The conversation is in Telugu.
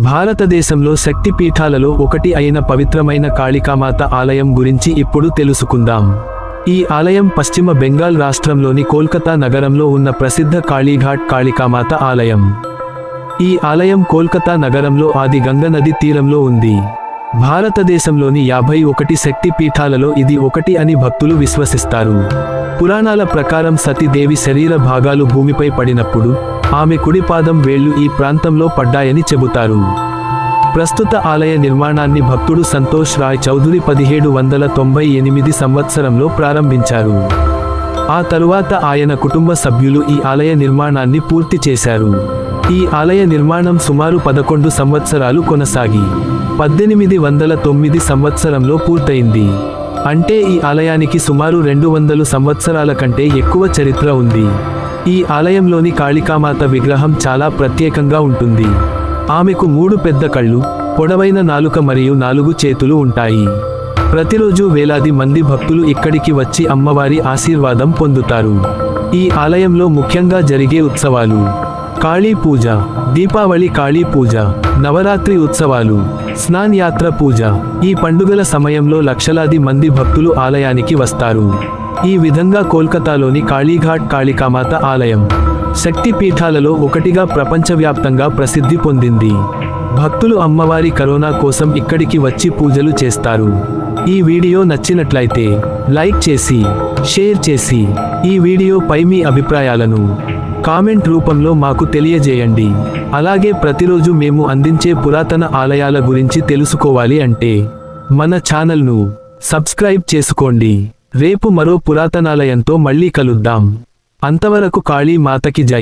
భారతదేశంలో శక్తి పీఠాలలో ఒకటి అయిన పవిత్రమైన కాళికామాత ఆలయం గురించి ఇప్పుడు తెలుసుకుందాం. ఈ ఆలయం పశ్చిమ బెంగాల్ రాష్ట్రంలోని కోల్కతా నగరంలో ఉన్న ప్రసిద్ధ కాళీఘాట్ కాళికామాత ఆలయం. ఈ ఆలయం కోల్కతా నగరంలో ఆది గంగ నది తీరంలో ఉంది. భారతదేశంలోని 51 శక్తి పీఠాలలో ఇది ఒకటి అని భక్తులు విశ్వసిస్తారు. పురాణాల ప్రకారం సతీదేవి శరీర భాగాలు భూమిపై పడినప్పుడు ఆమె కుడిపాదం వేళ్లు ఈ ప్రాంతంలో పడ్డాయని చెబుతారు. ప్రస్తుత ఆలయ నిర్మాణాన్ని భక్తుడు సంతోష్ రాయ్ చౌధురి 1798 సంవత్సరంలో ప్రారంభించారు. ఆ తరువాత ఆయన కుటుంబ సభ్యులు ఈ ఆలయ నిర్మాణాన్ని పూర్తి చేశారు. ఈ ఆలయ నిర్మాణం సుమారు 11 సంవత్సరాలు కొనసాగి 1809 సంవత్సరంలో పూర్తయింది. అంటే ఈ ఆలయానికి సుమారు 200 సంవత్సరాల కంటే ఎక్కువ చరిత్ర ఉంది. ఈ ఆలయంలోని కాళికామాత విగ్రహం చాలా ప్రత్యేకంగా ఉంటుంది. ఆమెకు 3 పెద్ద కళ్ళు, పొడవైన నాలుక మరియు 4 చేతులు ఉంటాయి. ప్రతిరోజు వేలాది మంది భక్తులు ఇక్కడికి వచ్చి అమ్మవారి ఆశీర్వాదం పొందుతారు. ఈ ఆలయంలో ముఖ్యంగా జరిగే ఉత్సవాలు కాళీ పూజ, దీపావళి కాళీ పూజ, నవరాత్రి ఉత్సవాలు, స్నాన్ యాత్ర పూజ. ఈ పండుగల సమయంలో లక్షలాది మంది భక్తులు ఆలయానికి వస్తారు. ఈ విధంగా కోల్కతాలోని కాళీఘాట్ కాళికామాత ఆలయం శక్తి పీఠాలలో ఒకటిగా ప్రపంచవ్యాప్తంగా ప్రసిద్ధి పొందింది. భక్తులు అమ్మవారి కరోనా కోసం ఇక్కడికి వచ్చి పూజలు చేస్తారు. ఈ వీడియో నచ్చినట్లయితే లైక్ చేసి, షేర్ చేసి, ఈ వీడియోపై మీ అభిప్రాయాలను కామెంట్ రూపంలో మాకు తెలియజేయండి. అలాగే ప్రతిరోజు మేము అందించే పురాతన ఆలయాల గురించి తెలుసుకోవాలి అంటే మన ఛానల్ను సబ్స్క్రైబ్ చేసుకోండి. రేపు మరో పురాతనాలయంతో మళ్ళీ కలుద్దాం. అంతవరకు కాళీ మాతకి జై.